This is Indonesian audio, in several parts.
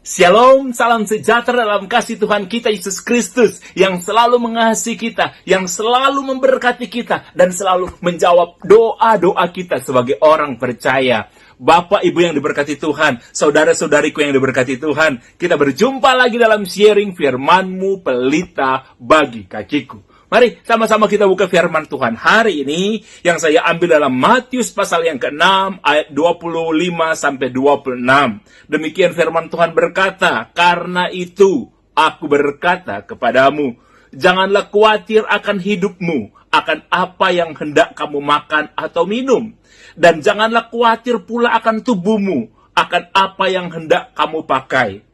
Shalom, salam sejahtera dalam kasih Tuhan kita Yesus Kristus yang selalu mengasihi kita, yang selalu memberkati kita, dan selalu menjawab doa-doa kita sebagai orang percaya. Bapak, Ibu yang diberkati Tuhan, saudara-saudariku yang diberkati Tuhan, kita berjumpa lagi dalam sharing firman-Mu, pelita bagi kakiku. Mari sama-sama kita buka firman Tuhan hari ini yang saya ambil dalam Matius pasal yang ke-6 ayat 25-26. Demikian firman Tuhan berkata, "Karena itu aku berkata kepadamu, janganlah khawatir akan hidupmu, akan apa yang hendak kamu makan atau minum. Dan janganlah khawatir pula akan tubuhmu, akan apa yang hendak kamu pakai.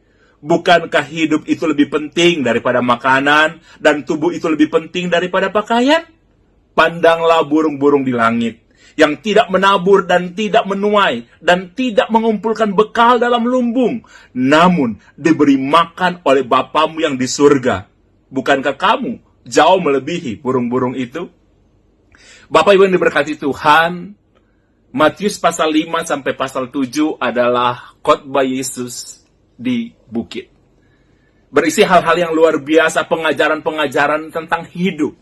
Bukankah hidup itu lebih penting daripada makanan, dan tubuh itu lebih penting daripada pakaian? Pandanglah burung-burung di langit, yang tidak menabur dan tidak menuai, dan tidak mengumpulkan bekal dalam lumbung, namun diberi makan oleh Bapamu yang di surga. Bukankah kamu jauh melebihi burung-burung itu?" Bapak Ibu yang diberkati Tuhan, Matius pasal 5 sampai pasal 7 adalah khotbah Yesus di bukit. Berisi hal-hal yang luar biasa, pengajaran-pengajaran tentang hidup.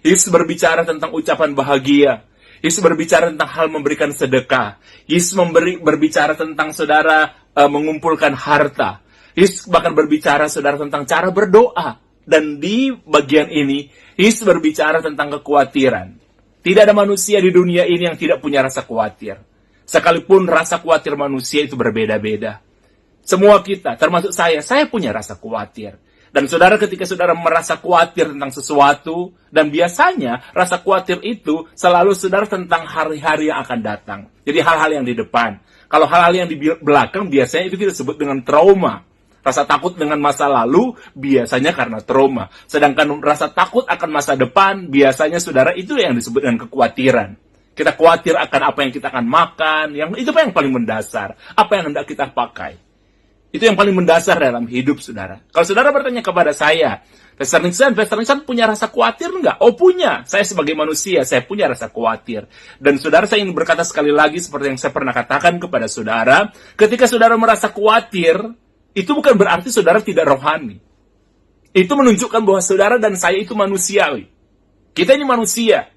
Yesus berbicara tentang ucapan bahagia. Yesus berbicara tentang hal memberikan sedekah. Yesus berbicara tentang saudara mengumpulkan harta. Yesus bahkan berbicara saudara tentang cara berdoa. Dan di bagian ini, Yesus berbicara tentang kekhawatiran. Tidak ada manusia di dunia ini yang tidak punya rasa khawatir. Sekalipun rasa khawatir manusia itu berbeda-beda. Semua kita, termasuk saya punya rasa khawatir. Dan saudara, ketika saudara merasa khawatir tentang sesuatu, dan biasanya rasa khawatir itu selalu saudara tentang hari-hari yang akan datang. Jadi hal-hal yang di depan. Kalau hal-hal yang di belakang, biasanya itu kita sebut dengan trauma. Rasa takut dengan masa lalu, biasanya karena trauma. Sedangkan rasa takut akan masa depan, biasanya saudara itu yang disebut dengan kekhawatiran. Kita khawatir akan apa yang kita akan makan, itu yang paling mendasar. Apa yang hendak kita pakai. Itu yang paling mendasar dalam hidup saudara. Kalau saudara bertanya kepada saya, Pastor Nixon punya rasa khawatir enggak? Oh, punya. Saya sebagai manusia, saya punya rasa khawatir. Dan saudara, saya ingin berkata sekali lagi seperti yang saya pernah katakan kepada saudara, ketika saudara merasa khawatir, itu bukan berarti saudara tidak rohani. Itu menunjukkan bahwa saudara dan saya itu manusiawi. Kita ini manusia.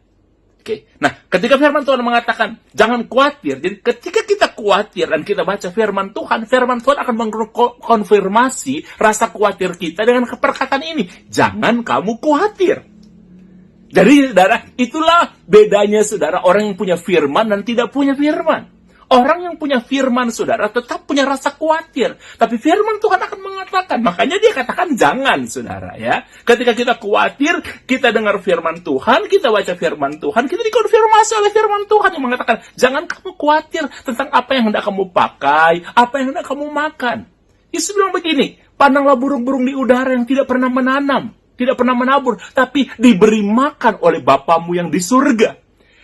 Oke. Nah, ketika firman Tuhan mengatakan, jangan khawatir. Jadi ketika kita khawatir dan kita baca firman Tuhan akan mengkonfirmasi rasa khawatir kita dengan perkataan ini. Jangan kamu khawatir. Jadi, saudara, itulah bedanya saudara orang yang punya firman dan tidak punya firman. Orang yang punya firman, saudara, tetap punya rasa khawatir. Tapi firman Tuhan akan mengatakan. Makanya dia katakan jangan, saudara, ya. Ketika kita khawatir, kita dengar firman Tuhan, kita baca firman Tuhan, kita dikonfirmasi oleh firman Tuhan yang mengatakan, jangan kamu khawatir tentang apa yang hendak kamu pakai, apa yang hendak kamu makan. Yesus bilang begini, pandanglah burung-burung di udara yang tidak pernah menanam, tidak pernah menabur, tapi diberi makan oleh Bapamu yang di surga.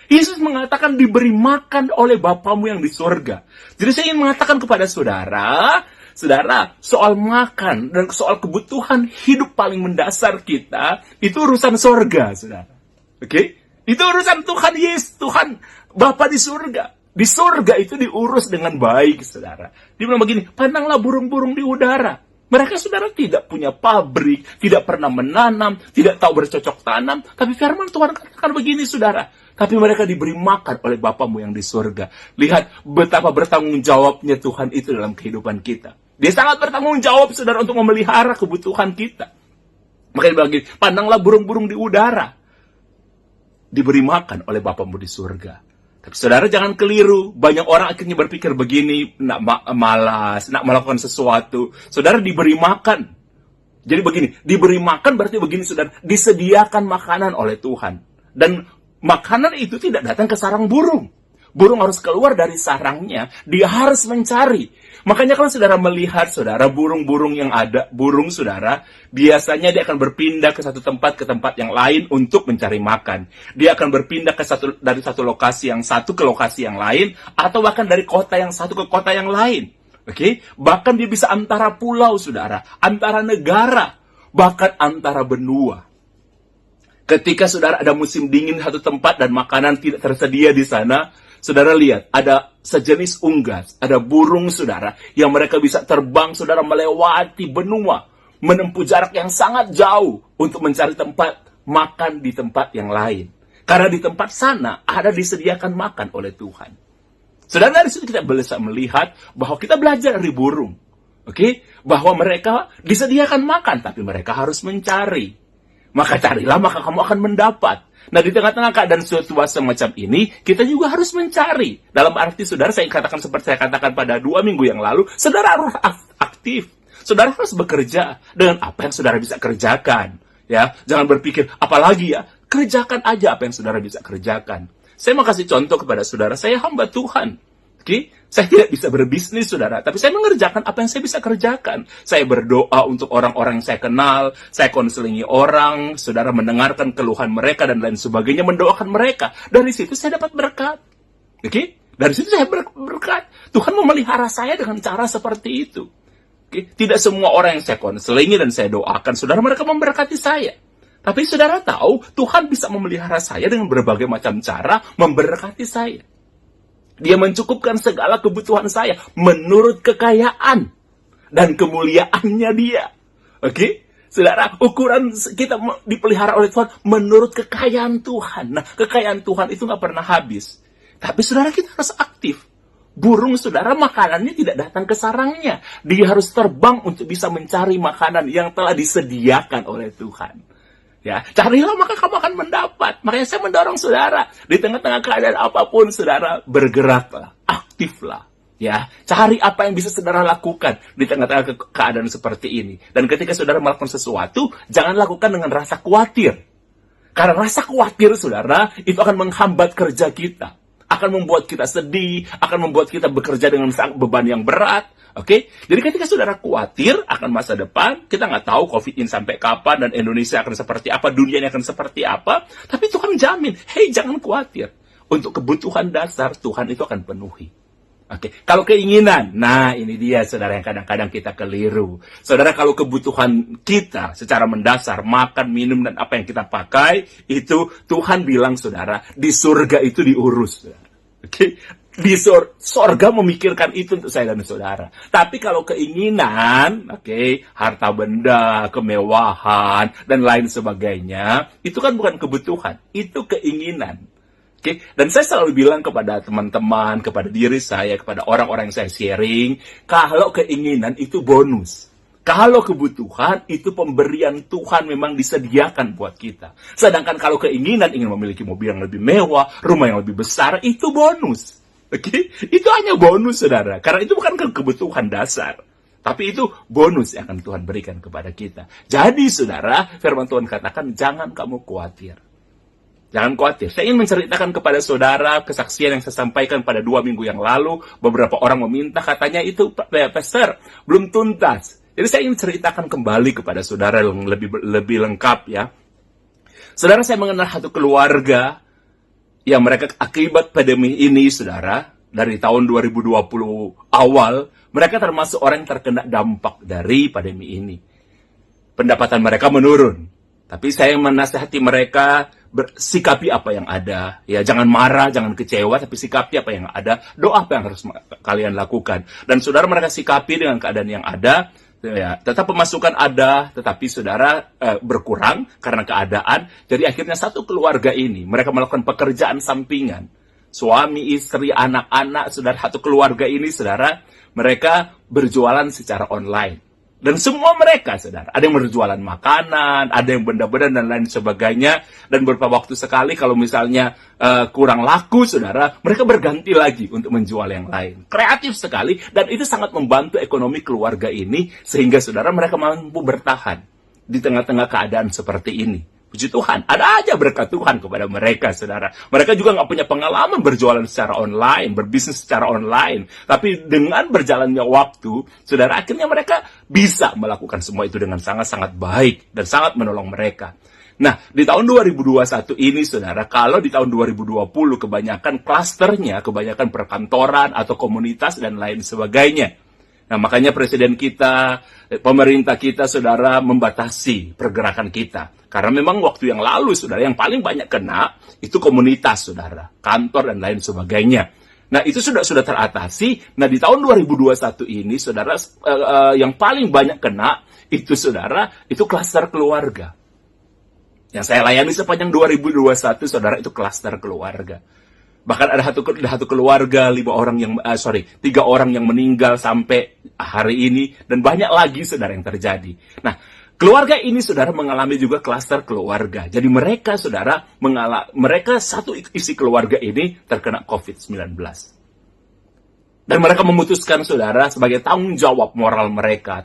Yesus mengatakan diberi makan oleh Bapamu yang di surga. Jadi saya ingin mengatakan kepada saudara, soal makan dan soal kebutuhan hidup paling mendasar kita, itu urusan surga, saudara. Oke? Itu urusan Tuhan Yesus, Tuhan Bapa di surga. Di surga itu diurus dengan baik, saudara. Dia bilang begini, pandanglah burung-burung di udara. Mereka, saudara, tidak punya pabrik, tidak pernah menanam, tidak tahu bercocok tanam. Tapi firman Tuhan katakan begini, saudara. Tapi mereka diberi makan oleh Bapamu yang di surga. Lihat betapa bertanggung jawabnya Tuhan itu dalam kehidupan kita. Dia sangat bertanggung jawab, saudara, untuk memelihara kebutuhan kita. Makanya dia bilang gini, pandanglah burung-burung di udara. Diberi makan oleh Bapamu di surga. Tapi saudara jangan keliru. Banyak orang akhirnya berpikir begini, nak malas, nak melakukan sesuatu. Saudara diberi makan. Jadi begini, diberi makan berarti begini, saudara. Disediakan makanan oleh Tuhan. Dan makanan itu tidak datang ke sarang burung. Burung harus keluar dari sarangnya. Dia harus mencari. Makanya kalau saudara melihat, saudara, burung-burung yang ada, burung, saudara, biasanya dia akan berpindah ke satu tempat ke tempat yang lain untuk mencari makan. Dia akan berpindah dari satu lokasi yang satu ke lokasi yang lain, atau bahkan dari kota yang satu ke kota yang lain. Oke? Bahkan dia bisa antara pulau, saudara, antara negara, bahkan antara benua. Ketika saudara ada musim dingin di satu tempat dan makanan tidak tersedia di sana, Saudara lihat, ada sejenis unggas, ada burung saudara, yang mereka bisa terbang saudara melewati benua, menempuh jarak yang sangat jauh untuk mencari tempat makan di tempat yang lain. Karena di tempat sana ada disediakan makan oleh Tuhan. Saudara, dari situ kita bisa melihat bahwa kita belajar dari burung. Bahwa mereka disediakan makan, tapi mereka harus mencari. Maka carilah, maka kamu akan mendapat. Nah, di tengah-tengah keadaan situasi semacam ini, kita juga harus mencari. Dalam arti, saudara, saya katakan seperti saya katakan pada 2 minggu yang lalu, saudara harus aktif. Saudara harus bekerja dengan apa yang saudara bisa kerjakan. Ya, jangan berpikir, apalagi ya, kerjakan aja apa yang saudara bisa kerjakan. Saya mau kasih contoh kepada saudara, saya hamba Tuhan. Saya tidak bisa berbisnis, saudara, tapi saya mengerjakan apa yang saya bisa kerjakan. Saya berdoa untuk orang-orang yang saya kenal, saya konselingi orang, saudara mendengarkan keluhan mereka dan lain sebagainya, mendoakan mereka. Dari situ saya dapat berkat. Dari situ saya berkat. Tuhan memelihara saya dengan cara seperti itu. Tidak semua orang yang saya konselingi dan saya doakan, saudara, mereka memberkati saya. Tapi saudara tahu, Tuhan bisa memelihara saya dengan berbagai macam cara memberkati saya. Dia mencukupkan segala kebutuhan saya menurut kekayaan dan kemuliaannya dia. Saudara, ukuran kita dipelihara oleh Tuhan menurut kekayaan Tuhan. Nah, kekayaan Tuhan itu nggak pernah habis. Tapi saudara, kita harus aktif. Burung, saudara, makanannya tidak datang ke sarangnya. Dia harus terbang untuk bisa mencari makanan yang telah disediakan oleh Tuhan. Ya, carilah maka kamu akan mendapat. Makanya saya mendorong saudara, di tengah-tengah keadaan apapun, saudara, bergeraklah, aktiflah. Ya, cari apa yang bisa saudara lakukan di tengah-tengah keadaan seperti ini. Dan ketika saudara melakukan sesuatu, jangan lakukan dengan rasa khawatir. Karena rasa khawatir, saudara, itu akan menghambat kerja kita. Akan membuat kita sedih, akan membuat kita bekerja dengan beban yang berat. Jadi ketika saudara khawatir akan masa depan, kita nggak tahu COVID ini sampai kapan dan Indonesia akan seperti apa, dunia ini akan seperti apa. Tapi Tuhan jamin, jangan khawatir. Untuk kebutuhan dasar, Tuhan itu akan penuhi. Kalau keinginan, nah ini dia saudara yang kadang-kadang kita keliru. Saudara, kalau kebutuhan kita secara mendasar, makan, minum, dan apa yang kita pakai, itu Tuhan bilang saudara, di surga itu diurus. Di sorga memikirkan itu untuk saya dan saudara. Tapi kalau keinginan, harta benda, kemewahan, dan lain sebagainya, itu kan bukan kebutuhan, itu keinginan. Dan saya selalu bilang kepada teman-teman, kepada diri saya, kepada orang-orang yang saya sharing, kalau keinginan itu bonus. Kalau kebutuhan itu pemberian Tuhan memang disediakan buat kita. Sedangkan kalau keinginan ingin memiliki mobil yang lebih mewah, rumah yang lebih besar, itu bonus. Itu hanya bonus, saudara. Karena itu bukan kebutuhan dasar. Tapi itu bonus yang akan Tuhan berikan kepada kita. Jadi, saudara, firman Tuhan katakan, jangan kamu khawatir. Jangan khawatir. Saya ingin menceritakan kepada saudara kesaksian yang saya sampaikan pada 2 minggu yang lalu. Beberapa orang meminta, katanya itu, Pastor, belum tuntas. Jadi saya ingin ceritakan kembali kepada saudara yang lebih lengkap ya. Saudara, saya mengenal satu keluarga yang mereka akibat pandemi ini, saudara, dari tahun 2020 awal, mereka termasuk orang yang terkena dampak dari pandemi ini. Pendapatan mereka menurun. Tapi saya menasihati mereka, sikapi apa yang ada. Ya, jangan marah, jangan kecewa, tapi sikapi apa yang ada. Doa apa yang harus kalian lakukan. Dan saudara, mereka sikapi dengan keadaan yang ada. Ya, tetap pemasukan ada, tetapi saudara berkurang karena keadaan. Jadi akhirnya satu keluarga ini, mereka melakukan pekerjaan sampingan. Suami, istri, anak-anak, saudara, satu keluarga ini, saudara, mereka berjualan secara online. Dan semua mereka, saudara, ada yang berjualan makanan, ada yang benda-benda dan lain sebagainya. Dan beberapa waktu sekali kalau misalnya kurang laku, saudara, mereka berganti lagi untuk menjual yang lain. Kreatif sekali, dan itu sangat membantu ekonomi keluarga ini, sehingga saudara mereka mampu bertahan di tengah-tengah keadaan seperti ini. Puji Tuhan, ada aja berkat Tuhan kepada mereka, saudara. Mereka juga nggak punya pengalaman berjualan secara online, berbisnis secara online. Tapi dengan berjalannya waktu, saudara, akhirnya mereka bisa melakukan semua itu dengan sangat-sangat baik dan sangat menolong mereka. Nah, di tahun 2021 ini, saudara, kalau di tahun 2020 kebanyakan klasternya, kebanyakan perkantoran atau komunitas dan lain sebagainya. Nah, makanya presiden kita, pemerintah kita, saudara, membatasi pergerakan kita. Karena memang waktu yang lalu, saudara, yang paling banyak kena itu komunitas, saudara, kantor dan lain sebagainya. Nah, itu sudah teratasi. Nah, di tahun 2021 ini, saudara, yang paling banyak kena itu, saudara, itu klaster keluarga. Yang saya layani sepanjang 2021, saudara, itu klaster keluarga. Bahkan ada satu keluarga 3 orang yang meninggal sampai hari ini, dan banyak lagi, saudara, yang terjadi. Nah, keluarga ini, saudara, mengalami juga klaster keluarga. Jadi mereka, saudara, mereka satu isi keluarga ini terkena COVID-19. Dan mereka memutuskan, saudara, sebagai tanggung jawab moral mereka,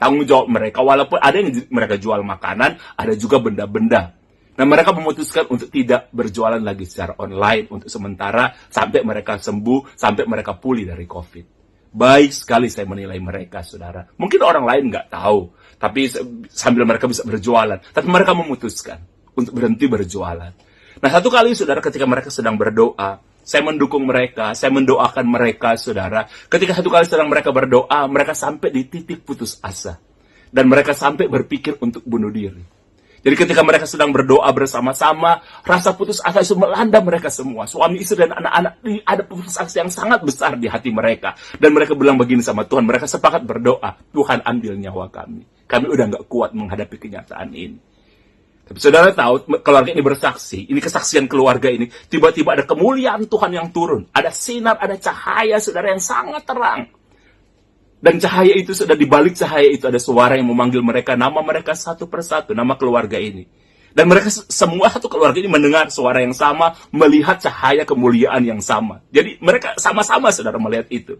walaupun ada yang mereka jual makanan, ada juga benda-benda. Nah, mereka memutuskan untuk tidak berjualan lagi secara online untuk sementara sampai mereka sembuh, sampai mereka pulih dari COVID. Baik sekali saya menilai mereka, saudara. Mungkin orang lain nggak tahu, tapi sambil mereka bisa berjualan. Tapi mereka memutuskan untuk berhenti berjualan. Nah, satu kali, saudara, ketika mereka sedang berdoa, saya mendukung mereka, saya mendoakan mereka, saudara. Ketika satu kali sedang mereka berdoa, mereka sampai di titik putus asa. Dan mereka sampai berpikir untuk bunuh diri. Jadi ketika mereka sedang berdoa bersama-sama, rasa putus asa itu melanda mereka semua. Suami, istri, dan anak-anak, ada putus asa yang sangat besar di hati mereka. Dan mereka bilang begini sama Tuhan, mereka sepakat berdoa, Tuhan ambil nyawa kami. Kami udah gak kuat menghadapi kenyataan ini. Tapi saudara tahu, keluarga ini bersaksi, ini kesaksian keluarga ini, tiba-tiba ada kemuliaan Tuhan yang turun. Ada sinar, ada cahaya, saudara, yang sangat terang. Dan cahaya itu, sudah dibalik cahaya itu ada suara yang memanggil mereka, nama mereka satu persatu, nama keluarga ini. Dan mereka semua satu keluarga ini mendengar suara yang sama, melihat cahaya kemuliaan yang sama. Jadi mereka sama-sama, saudara, melihat itu.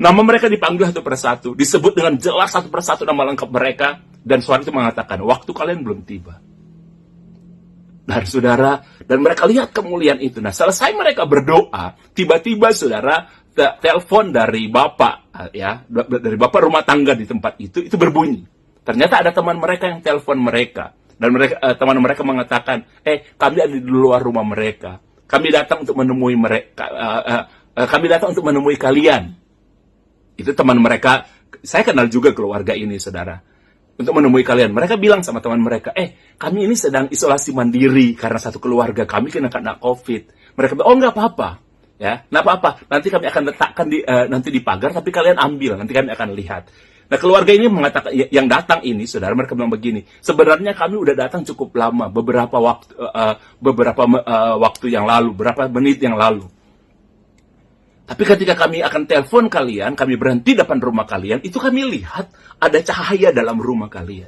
Nama mereka dipanggil satu persatu, disebut dengan jelas satu persatu nama lengkap mereka, dan suara itu mengatakan, waktu kalian belum tiba. Dan saudara, dan mereka lihat kemuliaan itu. Nah, selesai mereka berdoa, tiba-tiba, saudara, telepon dari bapak, ya, dari bapak rumah tangga di tempat itu berbunyi. Ternyata ada teman mereka yang telepon mereka, dan teman mereka mengatakan, kami ada di luar rumah mereka, kami datang untuk menemui mereka, kami datang untuk menemui kalian. Itu teman mereka, saya kenal juga keluarga ini, saudara, untuk menemui kalian. Mereka bilang sama teman mereka, kami ini sedang isolasi mandiri karena satu keluarga kami kena COVID. Mereka bilang, oh nggak apa-apa. Ya, nggak apa-apa. Nanti kami akan letakkan nanti di pagar, tapi kalian ambil. Nanti kami akan lihat. Nah, keluarga ini mengatakan, yang datang ini, saudara, mereka bilang begini. Sebenarnya kami udah datang cukup lama, beberapa waktu yang lalu, beberapa menit yang lalu. Tapi ketika kami akan telepon kalian, kami berhenti depan rumah kalian, itu kami lihat ada cahaya dalam rumah kalian.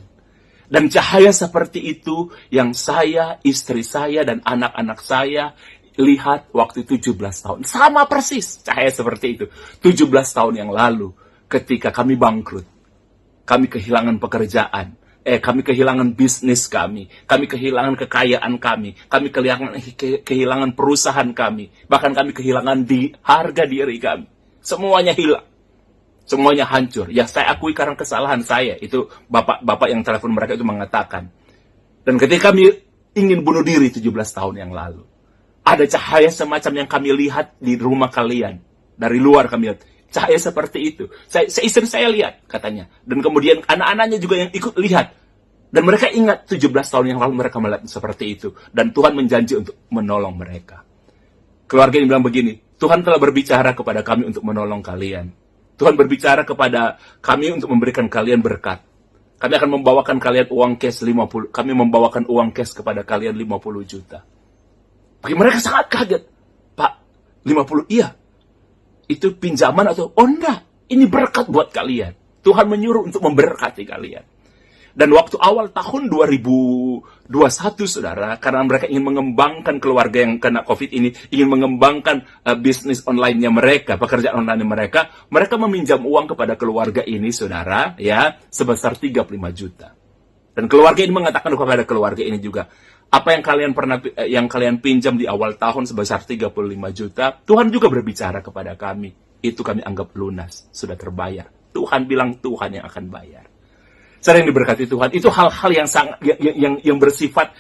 Dan cahaya seperti itu yang saya, istri saya, dan anak-anak saya lihat waktu 17 tahun. Sama persis cahaya seperti itu. 17 tahun yang lalu ketika kami bangkrut. Kami kehilangan pekerjaan. Kami kehilangan bisnis kami. Kami kehilangan kekayaan kami. Kami kehilangan perusahaan kami. Bahkan kami kehilangan harga diri kami. Semuanya hilang. Semuanya hancur. Ya, saya akui karena kesalahan saya. Itu bapak yang telepon mereka itu mengatakan. Dan ketika kami ingin bunuh diri 17 tahun yang lalu, ada cahaya semacam yang kami lihat di rumah kalian. Dari luar kami lihat. Cahaya seperti itu. Istri saya lihat, katanya. Dan kemudian anak-anaknya juga yang ikut lihat. Dan mereka ingat 17 tahun yang lalu mereka melihat seperti itu. Dan Tuhan menjanji untuk menolong mereka. Keluarga ini bilang begini, Tuhan telah berbicara kepada kami untuk menolong kalian. Tuhan berbicara kepada kami untuk memberikan kalian berkat. Kami akan membawakan kalian uang cash 50. Kami membawakan uang cash kepada kalian 50 juta. Bagi mereka sangat kaget. Pak, 50, iya. Itu pinjaman atau? Oh enggak, ini berkat buat kalian. Tuhan menyuruh untuk memberkati kalian. Dan waktu awal tahun 2021, saudara, karena mereka ingin mengembangkan keluarga yang kena COVID ini, ingin mengembangkan bisnis online-nya mereka, pekerjaan online mereka, mereka meminjam uang kepada keluarga ini, saudara, ya, sebesar 35 juta. Dan keluarga ini mengatakan kepada keluarga ini juga, apa yang kalian pinjam di awal tahun sebesar 35 juta, Tuhan juga berbicara kepada kami. Itu kami anggap lunas, sudah terbayar. Tuhan bilang Tuhan yang akan bayar. Saudara yang diberkati Tuhan, itu hal-hal yang sangat yang bersifat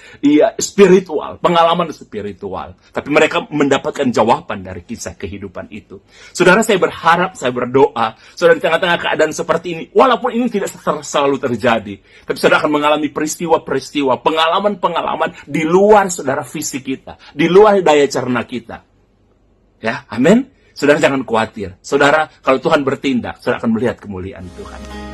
spiritual, pengalaman spiritual. Tapi mereka mendapatkan jawaban dari kisah kehidupan itu. Saudara, saya berharap, saya berdoa, saudara di tengah-tengah keadaan seperti ini, walaupun ini tidak selalu terjadi, tapi saudara akan mengalami peristiwa-peristiwa, pengalaman-pengalaman di luar saudara fisik kita, di luar daya cerna kita. Ya, amin. Saudara jangan khawatir. Saudara, kalau Tuhan bertindak, saudara akan melihat kemuliaan Tuhan.